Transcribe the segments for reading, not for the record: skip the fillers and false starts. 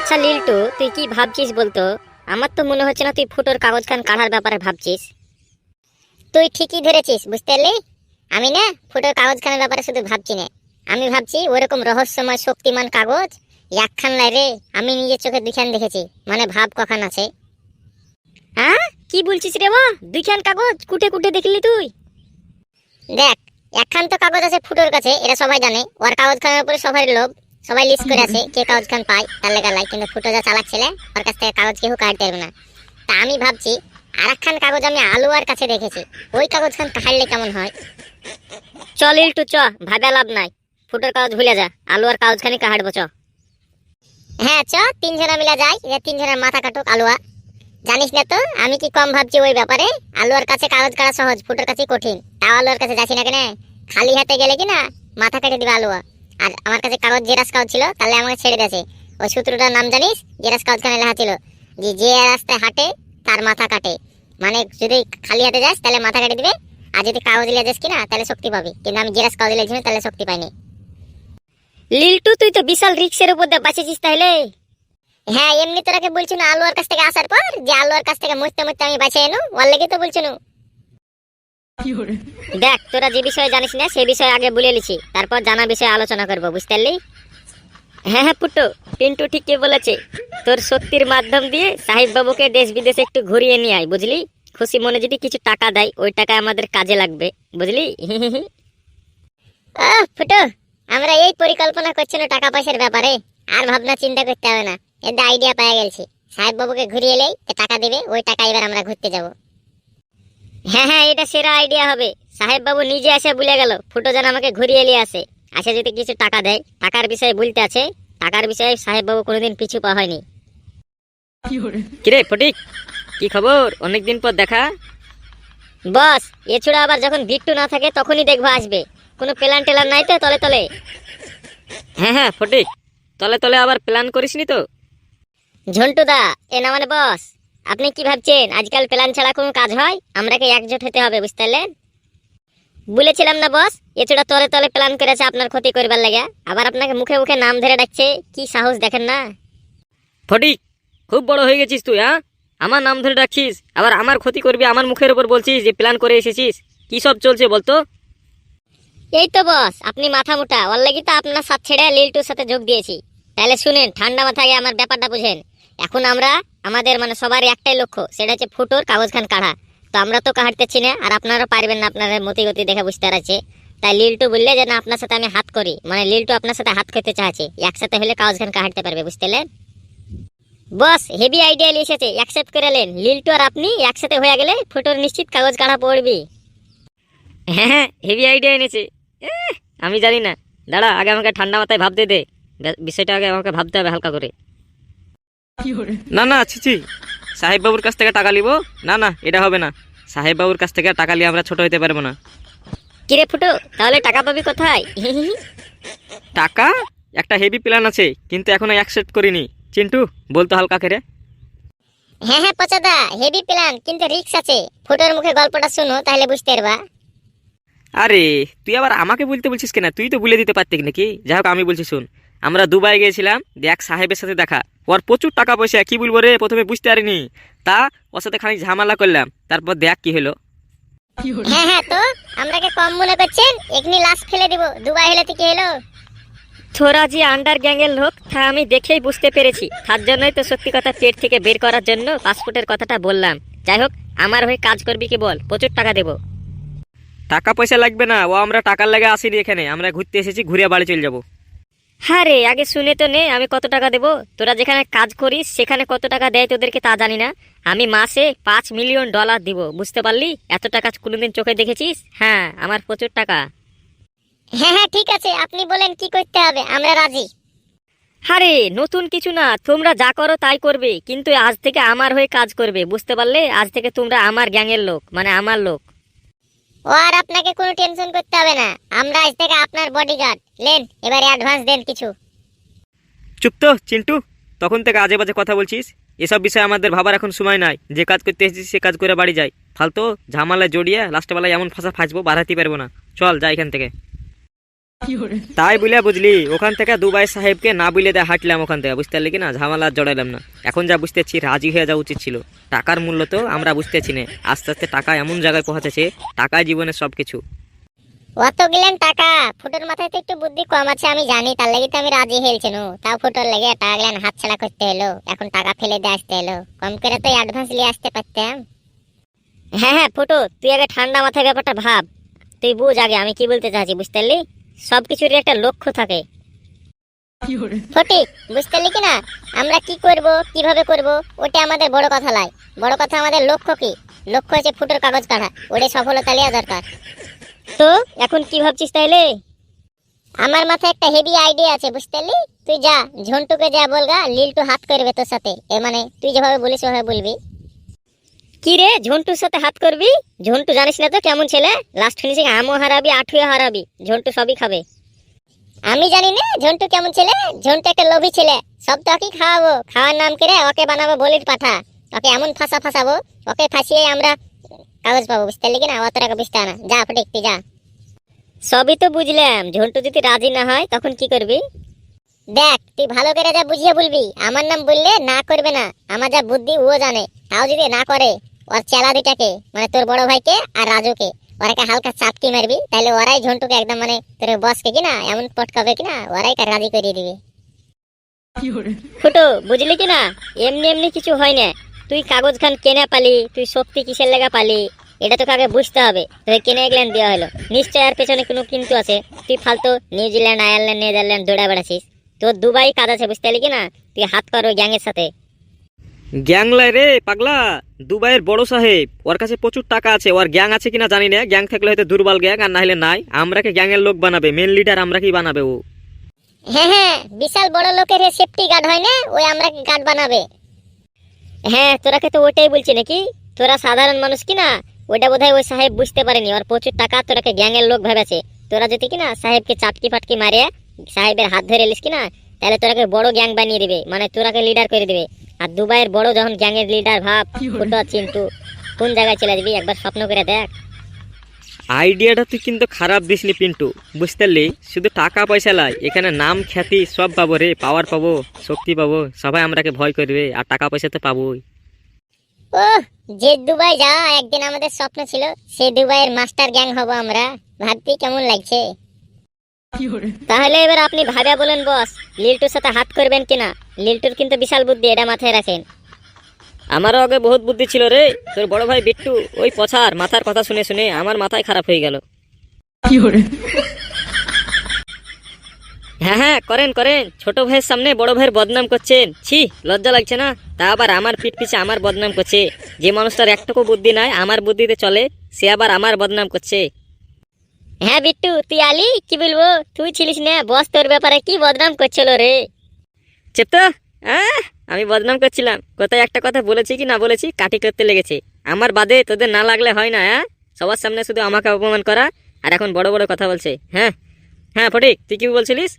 আচ্ছা লিল্টু, তুই কি ভাবছিস বলতো? আমার তো মনে হচ্ছে না তুই ফুটোর কাগজ খান কাঢ়ার ব্যাপারে ভাবছিস। তুই ঠিকই ধরেছিস, বুঝতে পারলি? আমি না ফুটোর কাগজ খানের ব্যাপারে শুধু ভাবছি না, আমি ভাবছি ওরকম রহস্যময় শক্তিমান কাগজ একখান লাই রে, আমি নিজের চোখে দুইখান দেখেছি। মানে ভাব কখান আছে। হ্যাঁ, কি বলছিস রে মা? দুইখান কাগজ কুটে কুটে দেখলি তুই? দেখ, একখান তো কাগজ আছে ফুটোর কাছে, এটা সবাই জানে। ওর কাগজ খানের উপরে সবাই লোভ, সবাই লিস্ট করে আছে কে কাগজ খান পায় তার লেখা লাই। কিন্তু ফুটো যা চালাক ছেলে, ওর কাছ থেকে কাগজ কেউ কাটতে পারবে না। তা আমি ভাবছি আরেকখান কাগজ আমি আলুয়ার কাছে দেখেছি, ওই কাগজ খান কাটলে কেমন হয়। চল ইল্টু চ, ভাবে লাভ নাই। ফুটোর কাগজ ভুলে যা, আলুয়ার কাগজ খানি কাটবো চ। হ্যাঁ চ, তিনজনা মিলা যাই, তিনজনের মাথা কাটুক আলুয়া। জানিস না তো আমি কি কম ভাবছি ওই ব্যাপারে? আলুয়ার কাছে কাগজ কাটা সহজ, ফুটোর কাছে কঠিন। তাও আলুয়ার কাছে যাচ্ছি না কেন, খালি হাতে গেলে কি না মাথা কেটে দিবে আলুয়া। আর আমার কাছে কাগজ জেরাস কাগজ ছিল, তাহলে আমাকে ছেড়ে দিয়েছে। ওই সূত্রটার নাম জানিস? জেরাস কাগজ খানে লেখা ছিল যে যে রাস্তায় হাঁটে তার মাথা কাটে। মানে যদি খালি হাতে যাস তাহলে মাথা কেটে দিবে, আর যদি কাগজ লিয়ে যাস কিনা তাহলে শক্তি পাবি। কিন্তু আমি জেরাস কাগজ লিয়েছি তাহলে শক্তি পাইনি। লিল্টু, তুই তো বিশাল রিক্সের উপর দিয়ে বাঁচেছিস তাহলে। হ্যাঁ, এমনি তোরাকে বলছি না আলুয়ার কাছ থেকে আসার পর যে আলুয়ার কাছ থেকে মরতে মরতে আমি বাঁচে এনো, ওর লেগে তো বলছি না। দেখ, তোরা যে বিষয়ে জানিস না সেই বিষয়ে আগে বলে লিছি, তারপর জানা বিষয়ে আলোচনা করবো, বুঝতে পারলি? হ্যাঁ হ্যাঁ পুট্টু, পিন্টু ঠিকই বলেছে। তোর শক্তির মাধ্যম দিয়ে সাহেব বাবুকে দেশ বিদেশে একটু ঘুরিয়ে নিয়ে আয়, বুঝলি? খুশি মনে যদি কিছু টাকা দেয়, ওই টাকা আমাদের কাজে লাগবে, বুঝলি? ফুটু, আমরা এই পরিকল্পনা করছি না টাকা পয়সার ব্যাপারে, আর ভাবনা চিন্তা করতে হবে না। এর আইডিয়া পেয়ে গেছি, সাহেব বাবুকে ঘুরিয়ে এলেই টাকা দিবে, ওই টাকা এবার আমরা ঘুরতে যাব। হ্যাঁ হ্যাঁ, এটা সেরা আইডিয়া হবে। সাহেব বাবু নিজে এসে বলে গেল ফুটো যেন আমাকে ঘুরিয়ে নিয়ে আসে, আসে যদি কিছু টাকা দেয়। টাকার বিষয়ে বলতে আছে, টাকার বিষয়ে সাহেব বাবু কোনোদিন পিছু পা হয়নি। কিরে ফটিক, কি খবর? অনেকদিন পর দেখা। বস, এছাড়া আবার যখন বিট্টু না থাকে তখনই দেখবো আসবে। কোনো প্ল্যান টেলার নাই তো তলে তলে? হ্যাঁ হ্যাঁ ফটিক, তলে তলে আবার প্ল্যান করিসনি তো? ঝন্টু দা, এ না মানে বস, আপনি কি ভাবছেন আজকাল প্ল্যান ছাড়া কোনো কাজ হয়? আমরাকে একজোট হতে হবে, বুঝতে পারলেন? বলেছিলাম না বস, এছাড়া তলে তলে প্ল্যান করেছে আপনার ক্ষতি করবার লাগে। আবার আপনাকে মুখে মুখে নাম ধরে ডাকছে, কি সাহস দেখেন না? ফটিক, খুব বড় হয়ে গেছিস তুই। হ্যাঁ, আমার নাম ধরে ডাকছিস, আবার আমার ক্ষতি করবি, আমার মুখের উপর বলছিস যে প্ল্যান করে এসেছিস। কি সব চলছে বলতো? এই তো বস, আপনি মাথা মোটা, ওর লাগি তো আপনার সাথ ছেড়ে লিল্টুর সাথে যোগ দিয়েছি। তাহলে শুনেন, ঠান্ডা মাথায় আমার ব্যাপারটা বুঝেন। এখন আমরা আমাদের মানে সবার একটাই লক্ষ্য, সেটা হচ্ছে ফুটোর কাগজ খান কাঢ়া। তো আমরা তো কাটতেছি না, আর আপনারা পারবেন না, আপনাদের মতি গতি দেখে বুঝতে পারছে। তাই লিল্টু বললে যে না, আপনার সাথে আমি হাত করি, মানে লিল্টু আপনার সাথে হাত খেতে চাইছে, একসাথে হলে কাগজ খান কাটতে পারবে, বুঝতে পারলেন? বস, হেভি আইডিয়া এসেছে, অ্যাকসেপ্ট করে নেন। লিল্টু আর আপনি একসাথে হয়ে গেলে ফুটোর নিশ্চিত কাগজ কাটা পড়বি। হ্যাঁ হ্যাঁ, হেভি আইডিয়া এনেছে। আমি জানি না, দাঁড়া আগে আমাকে ঠান্ডা মাথায় ভাবতে দে। বিষয়টা আগে আমাকে ভাবতে হবে হালকা করে। না না ছিছি, সাহেব বাবুর কাছ থেকে টাকা নিব? না না, এটা হবে না। সাহেব বাবুর কাছ থেকে টাকা নিয়ে আমরা ছোট হতে পারবো না। কিরে ফুটো, তাহলে টাকা পাবি কোথায়? টাকা একটা হেভি প্ল্যান আছে, কিন্তু এখনো অ্যাকসেপ্ট করিনি। চিন্টু, বলতো হালকা করে। হ্যাঁ হ্যাঁ পচাদা, হেভি প্ল্যান কিন্তু রিস্ক আছে। ফুটোর মুখে গল্পটা শুনো, তাহলে বুঝতে পারবা। আরে তুই আবার আমাকে বলতে বলছিস কেন? তুই তো বলে দিতে পারতিস নাকি? যাই হোক, আমি বলছি শোন। আমরা দুবাই গিয়েছিলাম, দেখ সাহেবের সাথে দেখা। ওর প্রচুর টাকা পয়সা, কি বলবো রে, প্রথমে বুঝতে পারিনি। তা ওর সাথে খানিক ঝামেলা করলাম, তারপর দেখ কি হলো। হ্যাঁ হ্যাঁ, তো আমরাকে কম মনে করছেন? এখনি লাশ ফেলে দিব, দুবাই হলে তো কি হলো? তোরা যে আন্ডার গ্যাংয়ের লোক তা আমি দেখেই বুঝতে পেরেছি, তার জন্যই তো সত্যি কথা পেট থেকে বের করার জন্য পাসপোর্টের কথাটা বললাম। যাই হোক, আমার হয়ে কাজ করবি কি বল, প্রচুর টাকা দেবো। টাকা পয়সা লাগবে না, ও আমরা টাকার লাগে আসিনি এখানে, আমরা ঘুরতে এসেছি, ঘুরে বাড়ি চলে যাবো। হ্যাঁ রে, আগে শুনে তো নে আমি কত টাকা দেবো। তোরা যেখানে কাজ করিস সেখানে কত টাকা দেয় তোদেরকে তা জানি না। আমি মাসে $5 মিলিয়ন দিব, বুঝতে পারলি? এত টাকা কোনোদিন চোখে দেখেছিস? হ্যাঁ, আমার প্রচুর টাকা। হ্যাঁ হ্যাঁ ঠিক আছে, আপনি বলেন কি করতে হবে, আমরা রাজি। আরে নতুন কিছু না, তোমরা যা করো তাই করবে, কিন্তু আজ থেকে আমার হয়ে কাজ করবে, বুঝতে পারলে? আজ থেকে তোমরা আমার গ্যাংয়ের লোক, মানে আমার লোক। ও আর আপনাকে কোনো টেনশন করতে হবে না, আমরা আজ থেকে আপনার বডিগার্ড। লেন, এবারে অ্যাডভান্স দেন কিছু। চুপ তো চিন্টু, তখন থেকে আজে বাজে কথা বলছিস। এসব বিষয়ে আমাদের ভাবার এখন সময় নাই। যে কাজ করতে এসেছিস সে কাজ করে বাড়ি যাই। ফালতু ঝামেলায় জড়িয়ে লাস্টে বেলায় এমন ফাঁসা ফাঁসবো, বাড়াতে পারবো না। চল যাই এখান থেকে। তাই বুঝলে বুঝলি, ওখান থেকে দুবাই সাহেবকে না বুঝলে দিয়ে হাঁটলাম ওখান থেকে, বুঝতে পারলি কি না, ঝামেলা জড়াইলাম না। এখন যা বুঝতেছি রাজি হয়ে যাওয়া উচিত ছিল। টাকার মূল্য তো আমরা বুঝতেছি না, আস্তে আস্তে টাকা এমন জায়গায় পৌঁছেছে, টাকায় জীবনের সবকিছু। অত গেলেন টাকা, ফুটোর মাথায় তো একটু বুদ্ধি কম আছে আমি জানি, তার লেগে তো আমি রাজি হয়েছিল। তাও ফুটোর লেগে টাকা গেলেন হাত ছাড়া করতে হলো, এখন টাকা ফেলে দিয়ে আসতে হলো। কম করে তো অ্যাডভান্স নিয়ে আসতে পারতাম। হ্যাঁ হ্যাঁ ফুটো, তুই আগে ঠান্ডা মাথায় ব্যাপারটা ভাব। তুই বুঝ আগে আমি কি বলতে চাচ্ছি, বুঝতে পারলি? সবকিছুরই একটা লক্ষ্য থাকে। ফটিক, বুঝতে পারলি কি না, আমরা কি করব কিভাবে করব ওটা আমাদের বড় কথা নয়। বড় কথা আমাদের লক্ষ্য কি। লক্ষ্য হচ্ছে ফুটোর কাগজ কাটা, ওটা সফলতা নেওয়া দরকার। তো এখন কি ভাবছিস তাইলে? আমার মাথায় একটা হেভি আইডিয়া আছে, বুঝতে পারলি? তুই যা ঝন্টুকে যা বলগা, লিল্টু হাত করবে তোর সাথে। এ মানে তুই যেভাবে বলিস ওভাবে বলবি। কি রে, ঝন্টুর সাথে হাত করবি? ঝন্টু জানিস না তো কেমন ছেলে, লাস্ট ফিনিশিং আমও হারাবি আঠুয়া হারাবি, ঝন্টু সবই খাবে। আমি জানি না ঝন্টু কেমন ছেলে। ঝন্টু একটা লোভী ছেলে, সব তো ওকে খাওয়াবো। খাওয়ার নাম করে ওকে বানাবো বলির পাঠা। ওকে এমন ফাঁসাবো, ওকে ফাঁসিয়ে আমরা কাগজ পাবো, বুঝতে পারলি কি না? অত টাকা বুঝতে না। যা ফটিক তুই যা। সবই তো বুঝলাম, ঝন্টু যদি রাজি না হয় তখন কি করবি? দেখ তুই ভালো করে যা বুঝিয়ে বলবি, আমার নাম বললে না করবে না। আমার যা বুদ্ধি ও জানে, তাও যদি না করে, ওর চেলা দুটাকে মানে তোর বড় ভাইকে আর রাজুকে ওরাকে হালকা চাপকি মারবি, তাহলে ওরাই ঝন্টুকে একদম মানে তোর বসকে কিনা এমন পটকাবে কিনা ওরাই তার রাজি করিয়ে দিবে। ফুটো বুঝলি কি না, এমনি এমনি কিছু হয় না। তুই কাগজ খান কেনা পালি, তুই শক্তি কিসের লেগা পালি, এটা তোকে আগে বুঝতে হবে। তুই কেনে এগুলেন দেওয়া হলো, নিশ্চয় আর পেছনে কোনো কিন্তু আছে। তুই ফালতু নিউজিল্যান্ড আয়ারল্যান্ড নেদারল্যান্ড দৌড়া বেড়াছিস, তোর দুবাই কাজ আছে, বুঝতে পারলি কি না? তুই হাত কর ওই গ্যাংয়ের সাথে। গ্যাং লাই রে পাগলা, দুবাইয়ের বড় সাহেব, ওর কাছে প্রচুর টাকা আছে। ওর গ্যাং আছে কিনা জানি না, গ্যাং থাকলে হয়তো দুর্বল গ্যাং, আর না হলে নাই। আমরাকে গ্যাংয়ের লোক বানাবে, মেন লিডার আমরা কি বানাবে ও। হ্যাঁ হ্যাঁ, বিশাল বড় লোকের সেফটি গার্ড হয় না, ওই আমরা গার্ড বানাবে। হ্যাঁ তোরাকে তো ওইটাই বলছি নাকি, তোরা সাধারণ মানুষ কিনা, ওটা বোধহয় ওই সাহেব বুঝতে পারেনি। ওর প্রচুর টাকা, তোরাকে গ্যাংয়ের লোক ভেবেছে। তোরা যদি কিনা সাহেবকে চাটকি ফাটকি মারে সাহেবের হাত ধরে এলিস কিনা, তাহলে তোরাকে বড় গ্যাং বানিয়ে দিবে, মানে তোরাকে লিডার করে দিবে। আর দুবাইয়ের বড় যখন গ্যাংয়ের লিডার ভাব, ফুটো চিন্টু কোন জায়গায় চলে যাবি একবার স্বপ্ন করে দেখ। আইডিয়াটা তুই কিন্তু খারাপ দিসনি পিন্টু, বুঝতে পারলি? শুধু টাকা পয়সা লাই, এখানে নাম খ্যাতি সব পাবো রে, পাওয়ার পাবো, শক্তি পাবো, সবাই আমরাকে ভয় করবে, আর টাকা পয়সা তো পাবোই। ওহ, যে দুবাই যাওয়া একদিন আমাদের স্বপ্ন ছিল, সেই দুবাইয়ের মাস্টার গ্যাং হব আমরা। ভাবতে কেমন লাগছে। তাহলে এবার আপনি ভাইবা বলেন বস, লিল্টুর সাথে হাত করবেন কিনা? লিল্টুর কিন্তু বিশাল বুদ্ধি, এটা মাথায় রাখেন। আমারও আগে বহুত বুদ্ধি ছিল রে, তোর বড় ভাই বিট্টু ওই পছার মাথার কথা শুনে শুনে আমার মাথায় খারাপ হয়ে গেল। হ্যাঁ হ্যাঁ করেন করেন, ছোট ভাইয়ের সামনে বড় ভাইয়ের বদনাম করছেন, ছি লজ্জা লাগছে না? তা আবার আমার পিঠ পিছে আমার বদনাম করছে। যে মানুষটার একটুকু বুদ্ধি নাই, আমার বুদ্ধিতে চলে, সে আবার আমার বদনাম করছে। হ্যাঁ বিট্টু তুই আলি, কি বলবো, তুই ছিলিস না বস, তোর ব্যাপারে কি বদনাম করছিল রে? চেপ্তো, আমি বদনাম করছিলাম কোথায়? একটা কথা বলেছি কি না বলেছি, কাটি করতে লেগেছে। আমার বাদে তোদের না লাগলে হয় না? সবার সামনে শুধু আমাকে অপমান করা, আর এখন বড় বড় কথা বলছে। হ্যাঁ হ্যাঁ ফটিক, তুই কি বলছিলিস?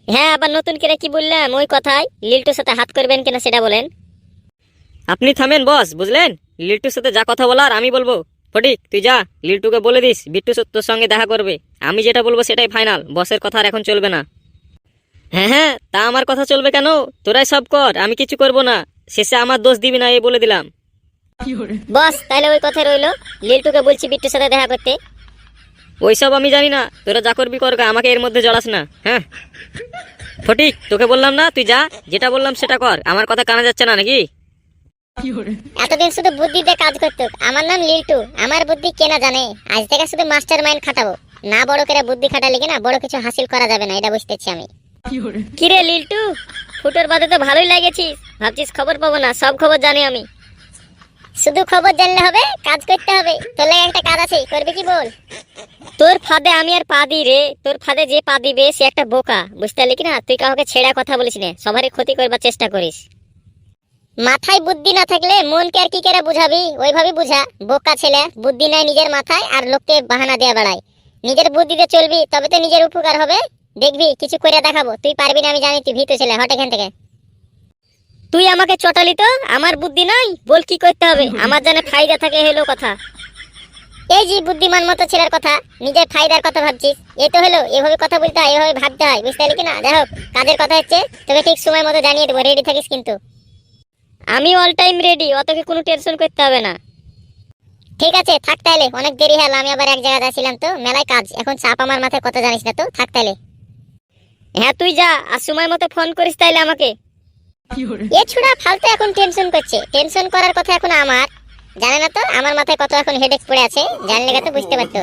হ্যাঁ আবার নতুন করে কি বললাম ওই কথাই, লিল্টুর সাথে হাত করবেন কিনা সেটা বলেন। আপনি থামেন বস, বুঝলেন? লিল্টুর সাথে যা কথা বলার আমি বলবো। ফটিক তুই যা, লিল্টুকে বলে দিস বিট্টু তোর সঙ্গে দেখা করবে। আমি যেটা বলবো সেটাই ফাইনাল, বসের কথা আর এখন চলবে না। হ্যাঁ হ্যাঁ, তা আমার কথা চলবে কেন? তোরাই সব কর, আমি কিছু করব না। শেষে আমার দোষ দিবি না, এই বলে দিলাম। বস তাহলে ওই কথা রইলো, লিল্টুকে বলছি বিট্টুর সাথে দেখা করতে। ওইসব আমি জানি না, তোরা যা করবি করগা, আমাকে এর মধ্যে জড়াস না। হ্যাঁ ফটিক, তোকে বললাম না তুই যা, যেটা বললাম সেটা কর, আমার কথা কানা যাচ্ছে না নাকি? এতদিন শুধু বুদ্ধি দিয়ে কাজ করতো। আমার নাম লিল্টু, আমার বুদ্ধি কেনা জানে। আজ থেকে শুধু মাস্টার মাইন্ড খাটাবো। না বড় করে বুদ্ধি খাটালে কিনা বড় কিছু হাসিল করা যাবে না, এটা বুঝতেছি আমি। কিরে লিল্টু, ফুটোর বাদে তো ভালোই লাগেছিস, ভাবছিস খবর পাবো না? সব খবর জানি আমি। শুধু খবর জানলে হবে, কাজ করতে হবে। তোর লাগে একটা কাজ আছে, করবি কি বল? তোর ফাঁদে আমি আর পা দিই রে, তোর ফাঁদে যে পা দিবে সে একটা বোকা, বুঝতে পারলি কিনা? তুই কাউকে ছেড়া কথা বলিস না, সবারই ক্ষতি করবার চেষ্টা করিস। মাথায় বুদ্ধি না থাকলে মনকে আর কি করে বুঝাবি? ওইভাবে বুঝা। বোকা ছেলে, বুদ্ধি নাই নিজের মাথায়, আর লোককে বাহানা দেয়া বেড়ায়। নিজের বুদ্ধিতে চলবি, তবে তো নিজের উপকার হবে। দেখবি কিছু করে দেখাবো, তুই পারবি না আমি জানি। তুই ভীতু ছেলে, হট এখান থেকে। তুই আমাকে চটালি তো, আমার বুদ্ধি নাই, বল কি করতে হবে? আমার জানে ফায়দা থাকে, হলো কথা। এই যে বুদ্ধিমান মতো ছেলের কথা, নিজের ফায়দার কথা ভাবছিস, এই তো হলো, এভাবে কথা বলতে হয়, এভাবে ভাবতে হয়, বুঝতে পারলি কি না? যাই হোক, কাজের কথা হচ্ছে তোকে ঠিক সময় মতো জানিয়ে দেবো, রেডি থাকিস কিন্তু। আমি অল টাইম রেডি, অতকে কোনো টেনশন করতে হবে না। ঠিক আছে, থাক তাহলে, অনেক দেরি হলো, আমি আবার এক জায়গায় যাচ্ছিলাম তো, মেলায় কাজ, এখন চাপ আমার মাথায় কথা জানিস না তো, থাক তাহলে। হ্যাঁ তুই যা, আর সময় মতো ফোন করিস তাইলে আমাকে। এ ছুড়া ফালতু এখন টেনশন করছে, টেনশন করার কথা এখন আমার, জানে না তো আমার মাথায় কত এখন হেডেক পড়ে আছে, জানলে তো বুঝতে পারতো।